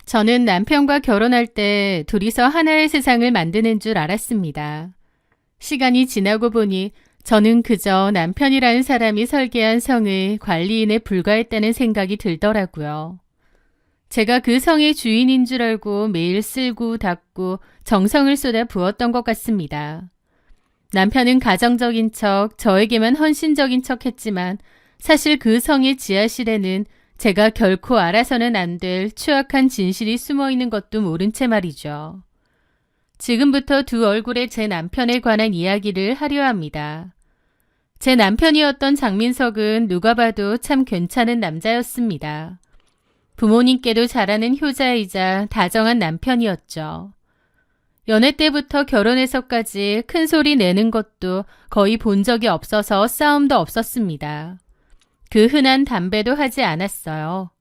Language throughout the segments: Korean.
저는 남편과 결혼할 때 둘이서 하나의 세상을 만드는 줄 알았습니다. 시간이 지나고 보니 저는 그저 남편이라는 사람이 설계한 성의 관리인에 불과했다는 생각이 들더라고요. 제가 그 성의 주인인 줄 알고 매일 쓸고 닦고 정성을 쏟아 부었던 것 같습니다. 남편은 가정적인 척, 저에게만 헌신적인 척 했지만 사실 그 성의 지하실에는 제가 결코 알아서는 안 될 추악한 진실이 숨어 있는 것도 모른 채 말이죠. 지금부터 두 얼굴의 제 남편에 관한 이야기를 하려 합니다. 제 남편이었던 장민석은 누가 봐도 참 괜찮은 남자였습니다. 부모님께도 잘하는 효자이자 다정한 남편이었죠. 연애 때부터 결혼해서까지 큰 소리 내는 것도 거의 본 적이 없어서 싸움도 없었습니다. 그 흔한 담배도 하지 않았어요.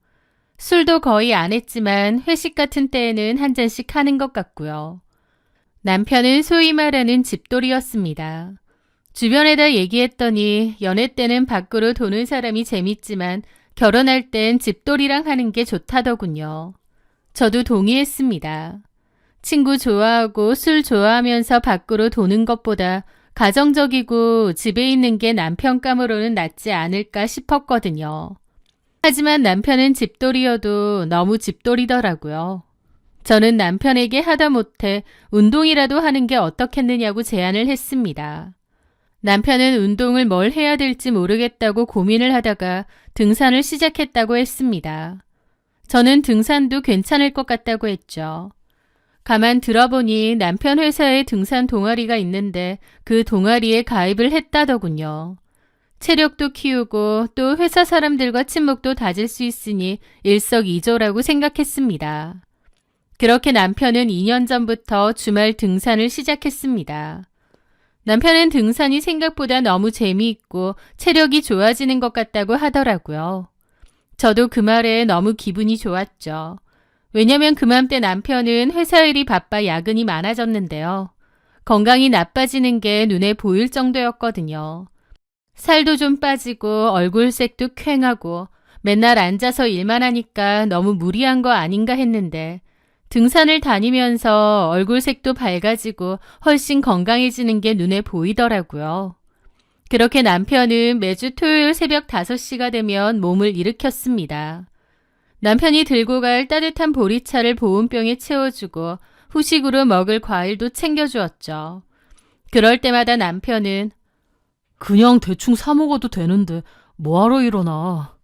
술도 거의 안 했지만 회식 같은 때에는 한 잔씩 하는 것 같고요. 남편은 소위 말하는 집돌이였습니다. 주변에다 얘기했더니 연애 때는 밖으로 도는 사람이 재밌지만 결혼할 땐 집돌이랑 하는 게 좋다더군요. 저도 동의했습니다. 친구 좋아하고 술 좋아하면서 밖으로 도는 것보다 가정적이고 집에 있는 게 남편감으로는 낫지 않을까 싶었거든요. 하지만 남편은 집돌이여도 너무 집돌이더라고요. 저는 남편에게 하다못해 운동이라도 하는 게 어떻겠느냐고 제안을 했습니다. 남편은 운동을 뭘 해야 될지 모르겠다고 고민을 하다가 등산을 시작했다고 했습니다. 저는 등산도 괜찮을 것 같다고 했죠. 가만 들어보니 남편 회사에 등산 동아리가 있는데 그 동아리에 가입을 했다더군요. 체력도 키우고 또 회사 사람들과 친목도 다질 수 있으니 일석이조라고 생각했습니다. 그렇게 남편은 2년 전부터 주말 등산을 시작했습니다. 남편은 등산이 생각보다 너무 재미있고 체력이 좋아지는 것 같다고 하더라고요. 저도 그 말에 너무 기분이 좋았죠. 왜냐면 그맘때 남편은 회사 일이 바빠 야근이 많아졌는데요. 건강이 나빠지는 게 눈에 보일 정도였거든요. 살도 좀 빠지고 얼굴색도 퀭하고 맨날 앉아서 일만 하니까 너무 무리한 거 아닌가 했는데 등산을 다니면서 얼굴색도 밝아지고 훨씬 건강해지는 게 눈에 보이더라고요. 그렇게 남편은 매주 토요일 새벽 5시가 되면 몸을 일으켰습니다. 남편이 들고 갈 따뜻한 보리차를 보온병에 채워주고 후식으로 먹을 과일도 챙겨주었죠. 그럴 때마다 남편은 그냥 대충 사 먹어도 되는데 뭐하러 일어나.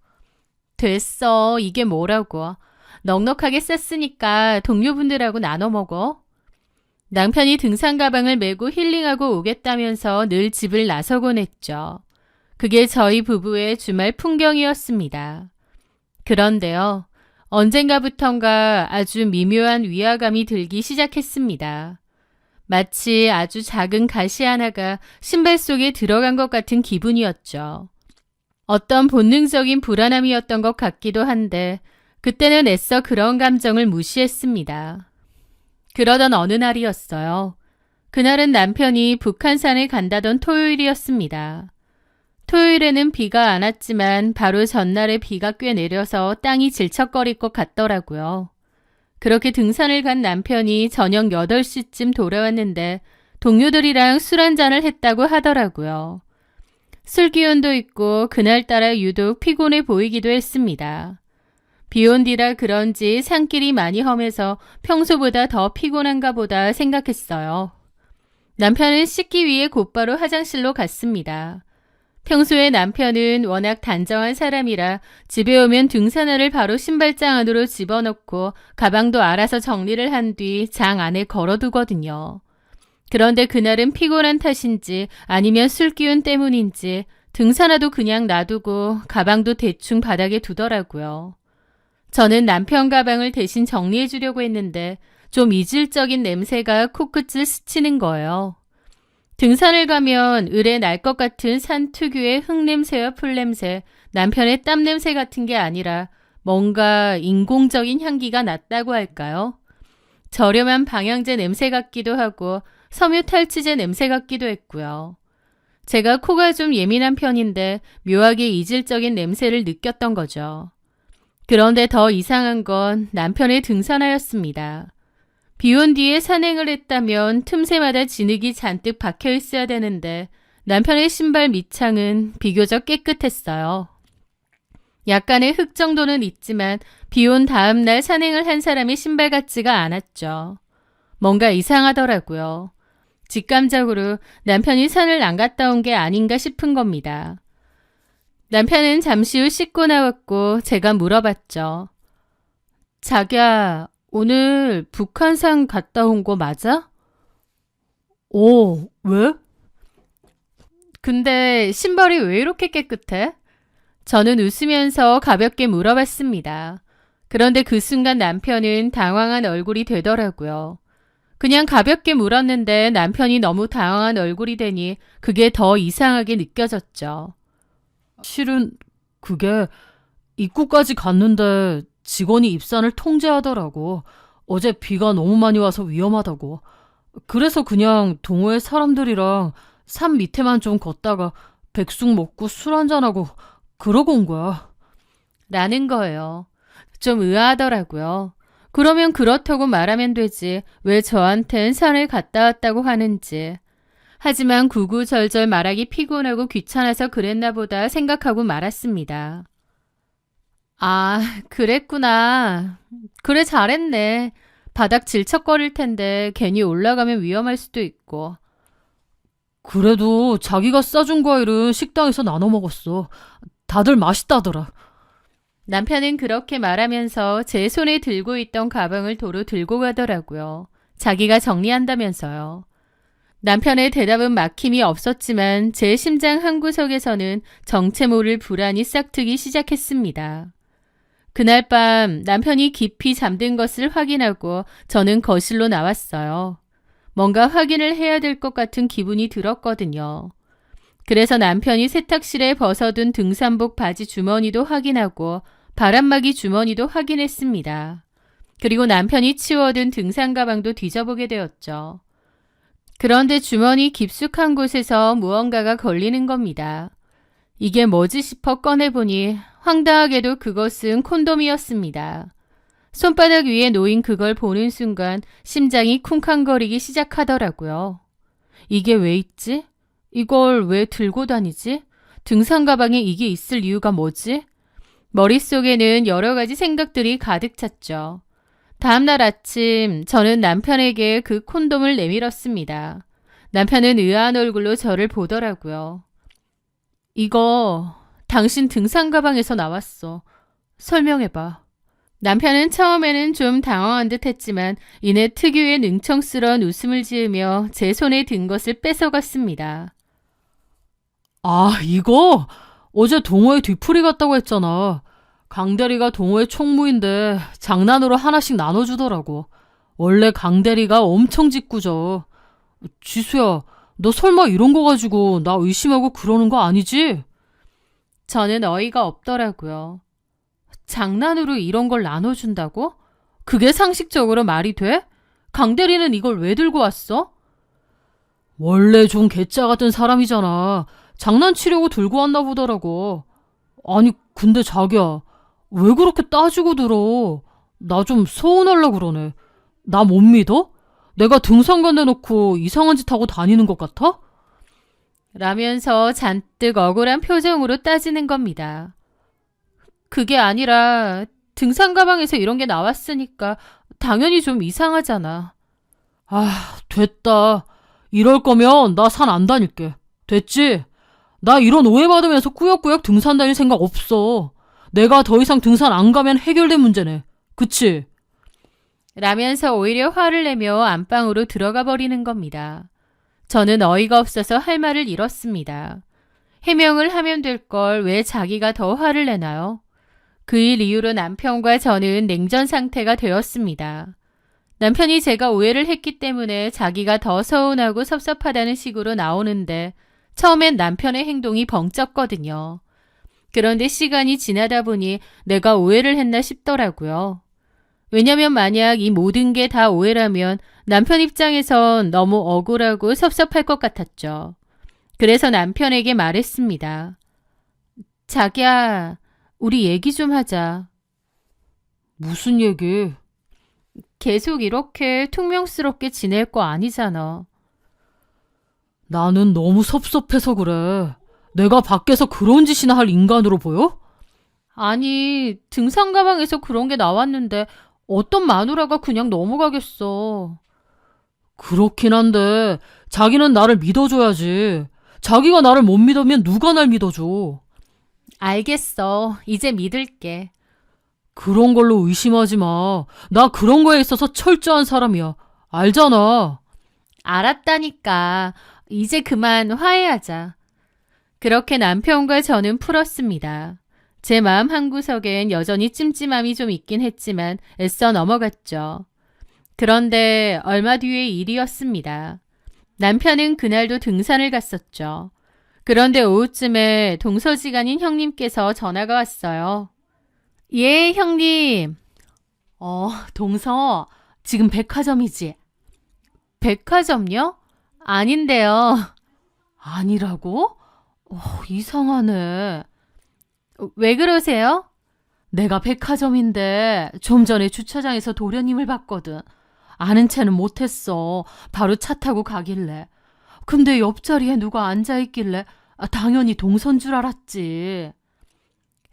됐어, 이게 뭐라고. 넉넉하게 쌌으니까 동료분들하고 나눠 먹어. 남편이 등산 가방을 메고 힐링하고 오겠다면서 늘 집을 나서곤 했죠. 그게 저희 부부의 주말 풍경이었습니다. 그런데요, 언젠가부턴가 아주 미묘한 위화감이 들기 시작했습니다. 마치 아주 작은 가시 하나가 신발 속에 들어간 것 같은 기분이었죠. 어떤 본능적인 불안함이었던 것 같기도 한데 그때는 애써 그런 감정을 무시했습니다. 그러던 어느 날이었어요. 그날은 남편이 북한산에 간다던 토요일이었습니다. 토요일에는 비가 안 왔지만 바로 전날에 비가 꽤 내려서 땅이 질척거릴 것 같더라고요. 그렇게 등산을 간 남편이 저녁 8시쯤 돌아왔는데 동료들이랑 술 한잔을 했다고 하더라고요. 술 기운도 있고 그날따라 유독 피곤해 보이기도 했습니다. 비온 뒤라 그런지 산길이 많이 험해서 평소보다 더 피곤한가 보다 생각했어요. 남편은 씻기 위해 곧바로 화장실로 갔습니다. 평소에 남편은 워낙 단정한 사람이라 집에 오면 등산화를 바로 신발장 안으로 집어넣고 가방도 알아서 정리를 한 뒤 장 안에 걸어두거든요. 그런데 그날은 피곤한 탓인지 아니면 술기운 때문인지 등산화도 그냥 놔두고 가방도 대충 바닥에 두더라고요. 저는 남편 가방을 대신 정리해 주려고 했는데 좀 이질적인 냄새가 코끝을 스치는 거예요. 등산을 가면 을에 날 것 같은 산 특유의 흙냄새와 풀냄새, 남편의 땀냄새 같은 게 아니라 뭔가 인공적인 향기가 났다고 할까요? 저렴한 방향제 냄새 같기도 하고 섬유 탈취제 냄새 같기도 했고요. 제가 코가 좀 예민한 편인데 묘하게 이질적인 냄새를 느꼈던 거죠. 그런데 더 이상한 건 남편의 등산화였습니다. 비 온 뒤에 산행을 했다면 틈새마다 진흙이 잔뜩 박혀 있어야 되는데 남편의 신발 밑창은 비교적 깨끗했어요. 약간의 흙 정도는 있지만 비 온 다음 날 산행을 한 사람의 신발 같지가 않았죠. 뭔가 이상하더라고요. 직감적으로 남편이 산을 안 갔다 온 게 아닌가 싶은 겁니다. 남편은 잠시 후 씻고 나왔고 제가 물어봤죠. 자기야, 오늘 북한산 갔다 온 거 맞아? 왜? 근데 신발이 왜 이렇게 깨끗해? 저는 웃으면서 가볍게 물어봤습니다. 그런데 그 순간 남편은 당황한 얼굴이 되더라고요. 그냥 가볍게 물었는데 남편이 너무 당황한 얼굴이 되니 그게 더 이상하게 느껴졌죠. 실은 그게 입구까지 갔는데 직원이 입산을 통제하더라고. 어제 비가 너무 많이 와서 위험하다고. 그래서 그냥 동호회 사람들이랑 산 밑에만 좀 걷다가 백숙 먹고 술 한잔하고 그러고 온 거야. 라는 거예요. 좀 의아하더라고요. 그러면 그렇다고 말하면 되지 왜 저한텐 산을 갔다 왔다고 하는지. 하지만 구구절절 말하기 피곤하고 귀찮아서 그랬나 보다 생각하고 말았습니다. 아, 그랬구나. 그래 잘했네. 바닥 질척거릴 텐데 괜히 올라가면 위험할 수도 있고. 그래도 자기가 싸준 과일은 식당에서 나눠 먹었어. 다들 맛있다더라. 남편은 그렇게 말하면서 제 손에 들고 있던 가방을 도로 들고 가더라고요. 자기가 정리한다면서요. 남편의 대답은 막힘이 없었지만 제 심장 한구석에서는 정체 모를 불안이 싹트기 시작했습니다. 그날 밤 남편이 깊이 잠든 것을 확인하고 저는 거실로 나왔어요. 뭔가 확인을 해야 될 것 같은 기분이 들었거든요. 그래서 남편이 세탁실에 벗어둔 등산복 바지 주머니도 확인하고 바람막이 주머니도 확인했습니다. 그리고 남편이 치워둔 등산 가방도 뒤져보게 되었죠. 그런데 주머니 깊숙한 곳에서 무언가가 걸리는 겁니다. 이게 뭐지 싶어 꺼내보니 황당하게도 그것은 콘돔이었습니다. 손바닥 위에 놓인 그걸 보는 순간 심장이 쿵쾅거리기 시작하더라고요. 이게 왜 있지? 이걸 왜 들고 다니지? 등산 가방에 이게 있을 이유가 뭐지? 머릿속에는 여러 가지 생각들이 가득 찼죠. 다음날 아침 저는 남편에게 그 콘돔을 내밀었습니다. 남편은 의아한 얼굴로 저를 보더라고요. 이거 당신 등산 가방에서 나왔어. 설명해봐. 남편은 처음에는 좀 당황한 듯 했지만 이내 특유의 능청스러운 웃음을 지으며 제 손에 든 것을 뺏어갔습니다. 아, 이거? 어제 동호회 뒤풀이 갔다고 했잖아. 강대리가 동호회 총무인데 장난으로 하나씩 나눠주더라고. 원래 강대리가 엄청 짓궂어. 지수야, 너 설마 이런 거 가지고 나 의심하고 그러는 거 아니지? 저는 어이가 없더라고요. 장난으로 이런 걸 나눠준다고? 그게 상식적으로 말이 돼? 강대리는 이걸 왜 들고 왔어? 원래 좀 개짜 같은 사람이잖아. 장난치려고 들고 왔나 보더라고. 아니, 근데 자기야, 왜 그렇게 따지고 들어? 나 좀 서운하려 그러네. 나 못 믿어? 내가 등산 건네놓고 이상한 짓 하고 다니는 것 같아? 라면서 잔뜩 억울한 표정으로 따지는 겁니다. 그게 아니라 등산 가방에서 이런 게 나왔으니까 당연히 좀 이상하잖아. 아, 됐다. 이럴 거면 나 산 안 다닐게. 됐지? 나 이런 오해받으면서 꾸역꾸역 등산 다닐 생각 없어. 내가 더 이상 등산 안 가면 해결된 문제네. 그치? 라면서 오히려 화를 내며 안방으로 들어가 버리는 겁니다. 저는 어이가 없어서 할 말을 잃었습니다. 해명을 하면 될 걸 왜 자기가 더 화를 내나요? 그 일 이후로 남편과 저는 냉전 상태가 되었습니다. 남편이 제가 오해를 했기 때문에 자기가 더 서운하고 섭섭하다는 식으로 나오는데 처음엔 남편의 행동이 벙쪘거든요. 그런데 시간이 지나다 보니 내가 오해를 했나 싶더라고요. 왜냐면 만약 이 모든 게 다 오해라면 남편 입장에선 너무 억울하고 섭섭할 것 같았죠. 그래서 남편에게 말했습니다. 자기야, 우리 얘기 좀 하자. 무슨 얘기? 계속 이렇게 퉁명스럽게 지낼 거 아니잖아. 나는 너무 섭섭해서 그래. 내가 밖에서 그런 짓이나 할 인간으로 보여? 아니, 등산 가방에서 그런 게 나왔는데 어떤 마누라가 그냥 넘어가겠어. 그렇긴 한데 자기는 나를 믿어줘야지. 자기가 나를 못 믿으면 누가 날 믿어줘. 알겠어. 이제 믿을게. 그런 걸로 의심하지 마. 나 그런 거에 있어서 철저한 사람이야. 알잖아. 알았다니까. 이제 그만 화해하자. 그렇게 남편과 저는 풀었습니다. 제 마음 한구석엔 여전히 찜찜함이 좀 있긴 했지만 애써 넘어갔죠. 그런데 얼마 뒤의 일이었습니다. 남편은 그날도 등산을 갔었죠. 그런데 오후쯤에 동서지간인 형님께서 전화가 왔어요. 예, 형님. 동서, 지금 백화점이지? 백화점요? 아닌데요. 아니라고? 이상하네. 왜 그러세요? 내가 백화점인데 좀 전에 주차장에서 도련님을 봤거든. 아는 체는 못했어. 바로 차 타고 가길래. 근데 옆자리에 누가 앉아있길래 당연히 동선 줄 알았지.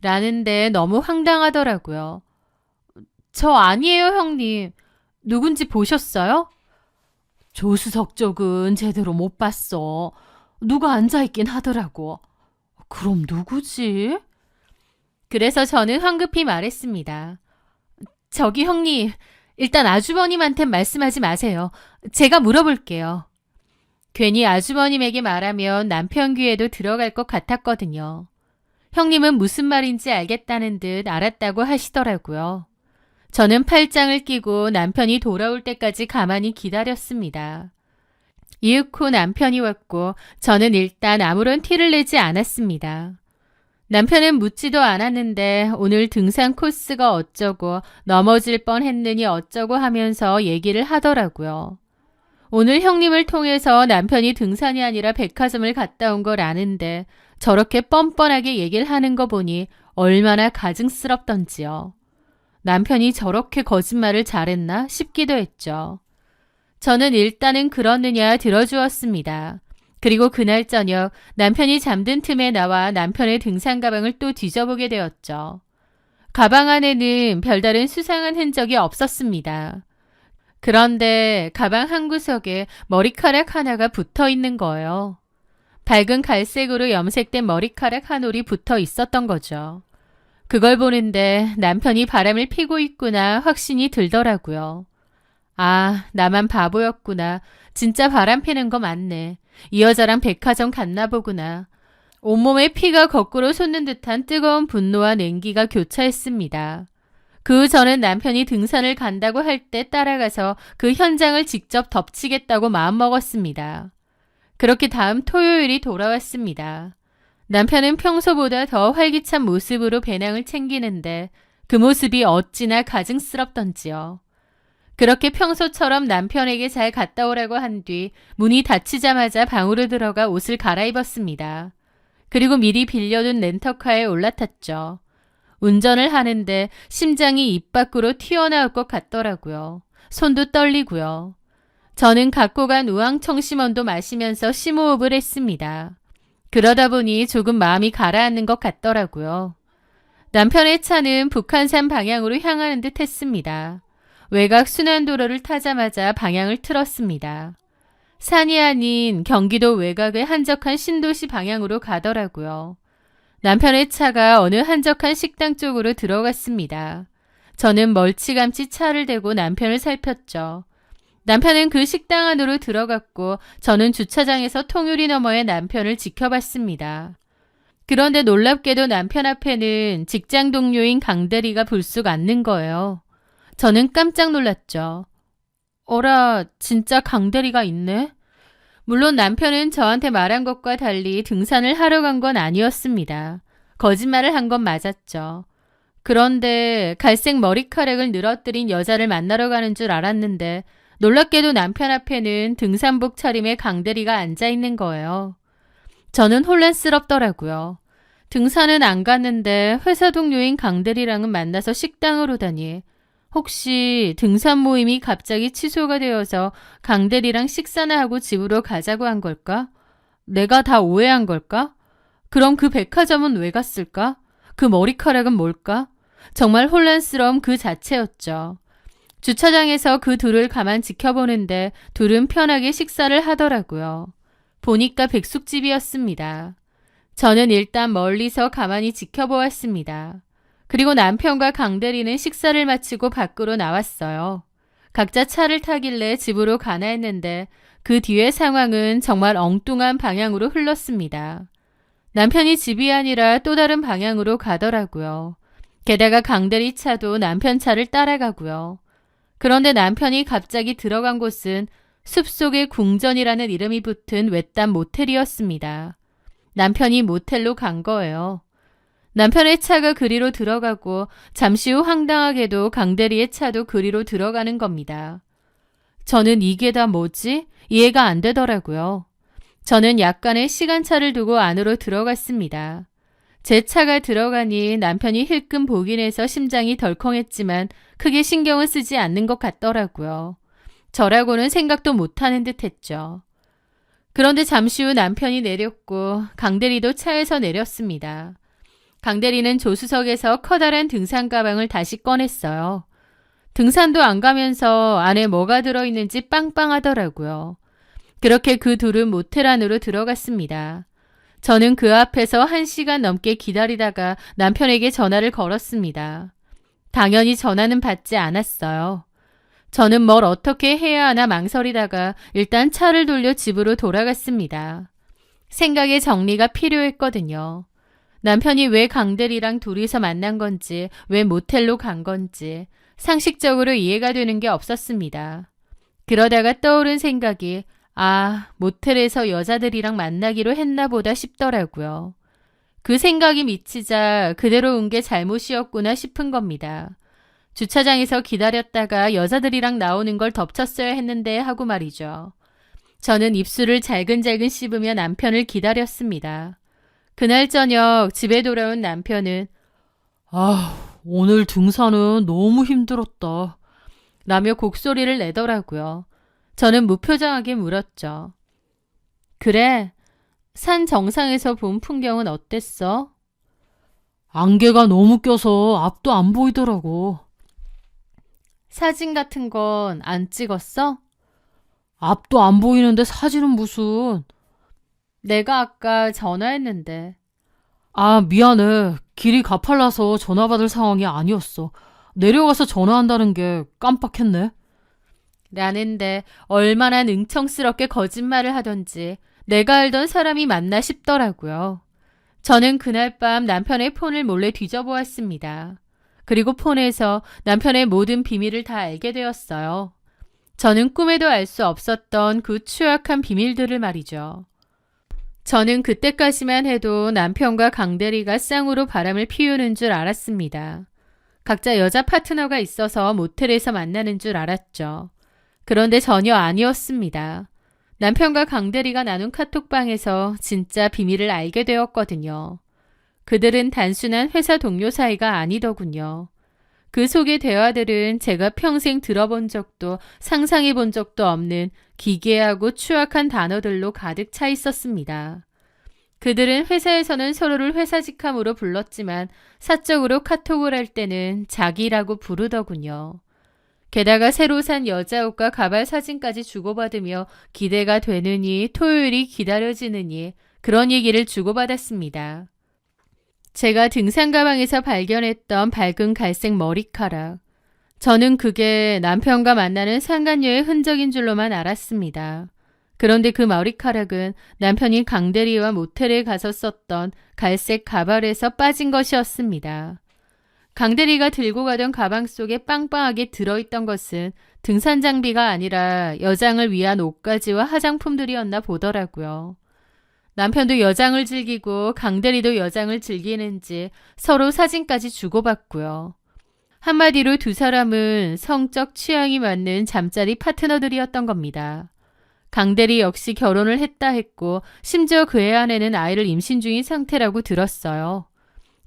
라는데 너무 황당하더라고요. 저 아니에요, 형님. 누군지 보셨어요? 조수석 쪽은 제대로 못 봤어. 누가 앉아있긴 하더라고. 그럼 누구지? 그래서 저는 황급히 말했습니다. 저기 형님, 일단 아주버님한텐 말씀하지 마세요. 제가 물어볼게요. 괜히 아주버님에게 말하면 남편 귀에도 들어갈 것 같았거든요. 형님은 무슨 말인지 알겠다는 듯 알았다고 하시더라고요. 저는 팔짱을 끼고 남편이 돌아올 때까지 가만히 기다렸습니다. 이윽고 남편이 왔고 저는 일단 아무런 티를 내지 않았습니다. 남편은 묻지도 않았는데 오늘 등산 코스가 어쩌고 넘어질 뻔했느니 어쩌고 하면서 얘기를 하더라고요. 오늘 형님을 통해서 남편이 등산이 아니라 백화점을 갔다 온 걸 아는데 저렇게 뻔뻔하게 얘기를 하는 거 보니 얼마나 가증스럽던지요. 남편이 저렇게 거짓말을 잘했나 싶기도 했죠. 저는 일단은 그렇느냐 들어주었습니다. 그리고 그날 저녁 남편이 잠든 틈에 나와 남편의 등산 가방을 또 뒤져보게 되었죠. 가방 안에는 별다른 수상한 흔적이 없었습니다. 그런데 가방 한 구석에 머리카락 하나가 붙어 있는 거예요. 밝은 갈색으로 염색된 머리카락 한 올이 붙어 있었던 거죠. 그걸 보는데 남편이 바람을 피고 있구나 확신이 들더라고요. 아, 나만 바보였구나. 진짜 바람 피는 거 맞네. 이 여자랑 백화점 갔나 보구나. 온몸에 피가 거꾸로 솟는 듯한 뜨거운 분노와 냉기가 교차했습니다. 그 후 저는 남편이 등산을 간다고 할 때 따라가서 그 현장을 직접 덮치겠다고 마음먹었습니다. 그렇게 다음 토요일이 돌아왔습니다. 남편은 평소보다 더 활기찬 모습으로 배낭을 챙기는데 그 모습이 어찌나 가증스럽던지요. 그렇게 평소처럼 남편에게 잘 갔다 오라고 한 뒤 문이 닫히자마자 방으로 들어가 옷을 갈아입었습니다. 그리고 미리 빌려둔 렌터카에 올라탔죠. 운전을 하는데 심장이 입 밖으로 튀어나올 것 같더라고요. 손도 떨리고요. 저는 갖고 간 우황청심원도 마시면서 심호흡을 했습니다. 그러다 보니 조금 마음이 가라앉는 것 같더라고요. 남편의 차는 북한산 방향으로 향하는 듯 했습니다. 외곽 순환도로를 타자마자 방향을 틀었습니다. 산이 아닌 경기도 외곽의 한적한 신도시 방향으로 가더라고요. 남편의 차가 어느 한적한 식당 쪽으로 들어갔습니다. 저는 멀찌감치 차를 대고 남편을 살폈죠. 남편은 그 식당 안으로 들어갔고 저는 주차장에서 통유리 너머에 남편을 지켜봤습니다. 그런데 놀랍게도 남편 앞에는 직장 동료인 강대리가 불쑥 앉는 거예요. 저는 깜짝 놀랐죠. 어라, 진짜 강대리가 있네? 물론 남편은 저한테 말한 것과 달리 등산을 하러 간 건 아니었습니다. 거짓말을 한 건 맞았죠. 그런데 갈색 머리카락을 늘어뜨린 여자를 만나러 가는 줄 알았는데 놀랍게도 남편 앞에는 등산복 차림의 강대리가 앉아 있는 거예요. 저는 혼란스럽더라고요. 등산은 안 갔는데 회사 동료인 강대리랑은 만나서 식당을 오다니. 혹시 등산 모임이 갑자기 취소가 되어서 강대리랑 식사나 하고 집으로 가자고 한 걸까? 내가 다 오해한 걸까? 그럼 그 백화점은 왜 갔을까? 그 머리카락은 뭘까? 정말 혼란스러움 그 자체였죠. 주차장에서 그 둘을 가만 지켜보는데 둘은 편하게 식사를 하더라고요. 보니까 백숙집이었습니다. 저는 일단 멀리서 가만히 지켜보았습니다. 그리고 남편과 강대리는 식사를 마치고 밖으로 나왔어요. 각자 차를 타길래 집으로 가나 했는데 그 뒤의 상황은 정말 엉뚱한 방향으로 흘렀습니다. 남편이 집이 아니라 또 다른 방향으로 가더라고요. 게다가 강대리 차도 남편 차를 따라가고요. 그런데 남편이 갑자기 들어간 곳은 숲속의 궁전이라는 이름이 붙은 외딴 모텔이었습니다. 남편이 모텔로 간 거예요. 남편의 차가 그리로 들어가고 잠시 후 황당하게도 강대리의 차도 그리로 들어가는 겁니다. 저는 이게 다 뭐지? 이해가 안 되더라고요. 저는 약간의 시간차를 두고 안으로 들어갔습니다. 제 차가 들어가니 남편이 힐끔 보긴 해서 심장이 덜컹했지만 크게 신경을 쓰지 않는 것 같더라고요. 저라고는 생각도 못하는 듯 했죠. 그런데 잠시 후 남편이 내렸고 강대리도 차에서 내렸습니다. 강대리는 조수석에서 커다란 등산 가방을 다시 꺼냈어요. 등산도 안 가면서 안에 뭐가 들어있는지 빵빵하더라고요. 그렇게 그 둘은 모텔 안으로 들어갔습니다. 저는 그 앞에서 1시간 넘게 기다리다가 남편에게 전화를 걸었습니다. 당연히 전화는 받지 않았어요. 저는 뭘 어떻게 해야 하나 망설이다가 일단 차를 돌려 집으로 돌아갔습니다. 생각의 정리가 필요했거든요. 남편이 왜 강대리랑 둘이서 만난 건지, 왜 모텔로 간 건지 상식적으로 이해가 되는 게 없었습니다. 그러다가 떠오른 생각이 모텔에서 여자들이랑 만나기로 했나 보다 싶더라고요. 그 생각이 미치자 그대로 온 게 잘못이었구나 싶은 겁니다. 주차장에서 기다렸다가 여자들이랑 나오는 걸 덮쳤어야 했는데 하고 말이죠. 저는 입술을 잘근잘근 씹으며 남편을 기다렸습니다. 그날 저녁 집에 돌아온 남편은 오늘 등산은 너무 힘들었다. 라며 곡소리를 내더라고요. 저는 무표정하게 물었죠. 그래, 산 정상에서 본 풍경은 어땠어? 안개가 너무 껴서 앞도 안 보이더라고. 사진 같은 건 안 찍었어? 앞도 안 보이는데 사진은 무슨. 내가 아까 전화했는데. 미안해. 길이 가팔라서 전화 받을 상황이 아니었어. 내려가서 전화한다는 게 깜빡했네. 라는데 얼마나 능청스럽게 거짓말을 하던지 내가 알던 사람이 맞나 싶더라고요. 저는 그날 밤 남편의 폰을 몰래 뒤져보았습니다. 그리고 폰에서 남편의 모든 비밀을 다 알게 되었어요. 저는 꿈에도 알 수 없었던 그 추악한 비밀들을 말이죠. 저는 그때까지만 해도 남편과 강대리가 쌍으로 바람을 피우는 줄 알았습니다. 각자 여자 파트너가 있어서 모텔에서 만나는 줄 알았죠. 그런데 전혀 아니었습니다. 남편과 강대리가 나눈 카톡방에서 진짜 비밀을 알게 되었거든요. 그들은 단순한 회사 동료 사이가 아니더군요. 그 속의 대화들은 제가 평생 들어본 적도 상상해 본 적도 없는 기괴하고 추악한 단어들로 가득 차 있었습니다. 그들은 회사에서는 서로를 회사 직함으로 불렀지만 사적으로 카톡을 할 때는 자기라고 부르더군요. 게다가 새로 산 여자 옷과 가발 사진까지 주고받으며 기대가 되느니 토요일이 기다려지느니 그런 얘기를 주고받았습니다. 제가 등산 가방에서 발견했던 밝은 갈색 머리카락. 저는 그게 남편과 만나는 상간녀의 흔적인 줄로만 알았습니다. 그런데 그 머리카락은 남편이 강대리와 모텔에 가서 썼던 갈색 가발에서 빠진 것이었습니다. 강대리가 들고 가던 가방 속에 빵빵하게 들어있던 것은 등산 장비가 아니라 여장을 위한 옷가지와 화장품들이었나 보더라고요. 남편도 여장을 즐기고 강대리도 여장을 즐기는지 서로 사진까지 주고받고요. 한마디로 두 사람은 성적 취향이 맞는 잠자리 파트너들이었던 겁니다. 강대리 역시 결혼을 했다 했고 심지어 그의 아내는 아이를 임신 중인 상태라고 들었어요.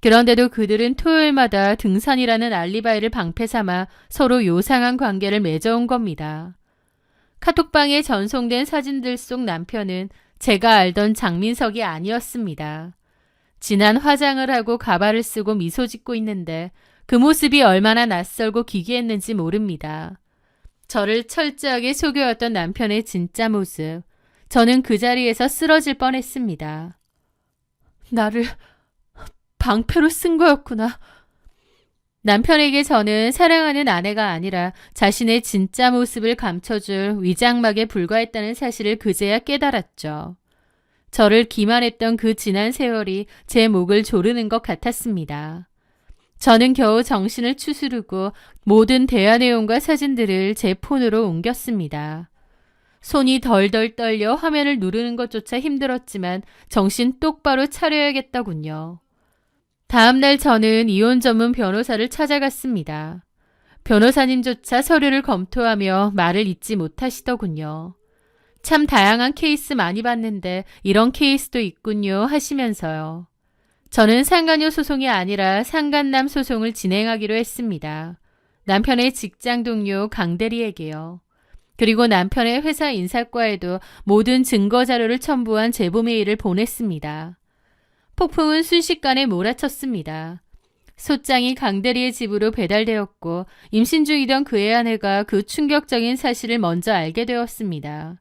그런데도 그들은 토요일마다 등산이라는 알리바이를 방패 삼아 서로 요상한 관계를 맺어온 겁니다. 카톡방에 전송된 사진들 속 남편은 제가 알던 장민석이 아니었습니다. 진한 화장을 하고 가발을 쓰고 미소 짓고 있는데 그 모습이 얼마나 낯설고 기괴했는지 모릅니다. 저를 철저하게 속여왔던 남편의 진짜 모습. 저는 그 자리에서 쓰러질 뻔했습니다. 나를 방패로 쓴 거였구나. 남편에게 저는 사랑하는 아내가 아니라 자신의 진짜 모습을 감춰줄 위장막에 불과했다는 사실을 그제야 깨달았죠. 저를 기만했던 그 지난 세월이 제 목을 조르는 것 같았습니다. 저는 겨우 정신을 추스르고 모든 대화 내용과 사진들을 제 폰으로 옮겼습니다. 손이 덜덜 떨려 화면을 누르는 것조차 힘들었지만 정신 똑바로 차려야겠더군요. 다음 날 저는 이혼 전문 변호사를 찾아갔습니다. 변호사님조차 서류를 검토하며 말을 잇지 못하시더군요. 참 다양한 케이스 많이 봤는데 이런 케이스도 있군요 하시면서요. 저는 상간녀 소송이 아니라 상간남 소송을 진행하기로 했습니다. 남편의 직장 동료 강대리에게요. 그리고 남편의 회사 인사과에도 모든 증거 자료를 첨부한 제보 메일을 보냈습니다. 폭풍은 순식간에 몰아쳤습니다. 소장이 강대리의 집으로 배달되었고 임신 중이던 그의 아내가 그 충격적인 사실을 먼저 알게 되었습니다.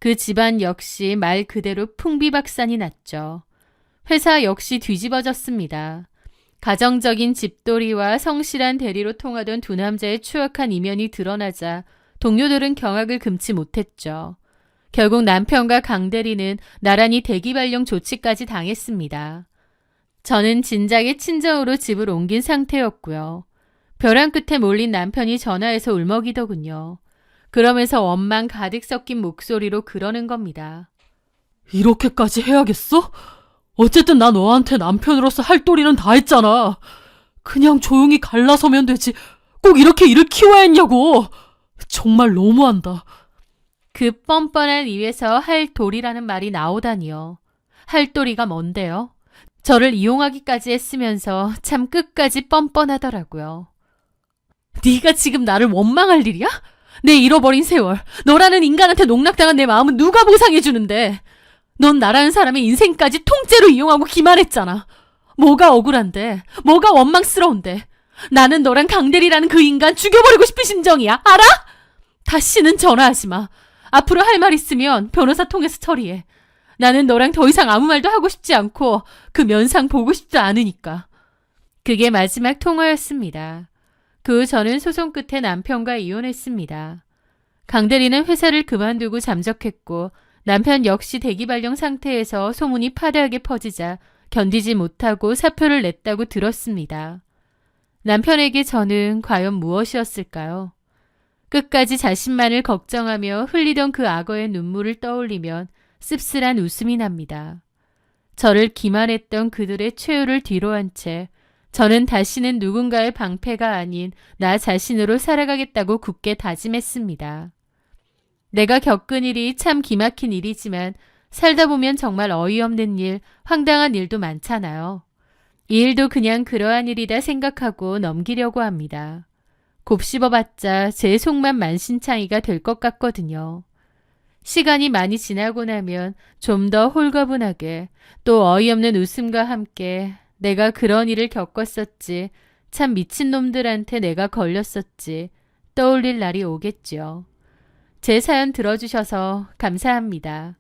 그 집안 역시 말 그대로 풍비박산이 났죠. 회사 역시 뒤집어졌습니다. 가정적인 집돌이와 성실한 대리로 통하던 두 남자의 추악한 이면이 드러나자 동료들은 경악을 금치 못했죠. 결국 남편과 강대리는 나란히 대기발령 조치까지 당했습니다. 저는 진작에 친정으로 집을 옮긴 상태였고요. 벼랑 끝에 몰린 남편이 전화해서 울먹이더군요. 그러면서 원망 가득 섞인 목소리로 그러는 겁니다. 이렇게까지 해야겠어? 어쨌든 나 너한테 남편으로서 할 도리는 다 했잖아. 그냥 조용히 갈라서면 되지. 꼭 이렇게 일을 키워야 했냐고. 정말 너무한다. 그 뻔뻔한 입에서 할 도리라는 말이 나오다니요. 할 도리가 뭔데요? 저를 이용하기까지 했으면서 참 끝까지 뻔뻔하더라고요. 네가 지금 나를 원망할 일이야? 내 잃어버린 세월, 너라는 인간한테 농락당한 내 마음은 누가 보상해주는데? 넌 나라는 사람의 인생까지 통째로 이용하고 기만했잖아. 뭐가 억울한데? 뭐가 원망스러운데? 나는 너랑 강대리라는 그 인간 죽여버리고 싶은 심정이야. 알아? 다시는 전화하지 마. 앞으로 할 말 있으면 변호사 통해서 처리해. 나는 너랑 더 이상 아무 말도 하고 싶지 않고 그 면상 보고 싶지 않으니까. 그게 마지막 통화였습니다. 그 후 저는 소송 끝에 남편과 이혼했습니다. 강대리는 회사를 그만두고 잠적했고 남편 역시 대기발령 상태에서 소문이 파다하게 퍼지자 견디지 못하고 사표를 냈다고 들었습니다. 남편에게 저는 과연 무엇이었을까요? 끝까지 자신만을 걱정하며 흘리던 그 악어의 눈물을 떠올리면 씁쓸한 웃음이 납니다. 저를 기만했던 그들의 최후를 뒤로한 채 저는 다시는 누군가의 방패가 아닌 나 자신으로 살아가겠다고 굳게 다짐했습니다. 내가 겪은 일이 참 기막힌 일이지만 살다 보면 정말 어이없는 일, 황당한 일도 많잖아요. 이 일도 그냥 그러한 일이다 생각하고 넘기려고 합니다. 곱씹어봤자 제 속만 만신창이가 될 것 같거든요. 시간이 많이 지나고 나면 좀 더 홀가분하게 또 어이없는 웃음과 함께 내가 그런 일을 겪었었지, 참 미친놈들한테 내가 걸렸었지 떠올릴 날이 오겠죠. 제 사연 들어주셔서 감사합니다.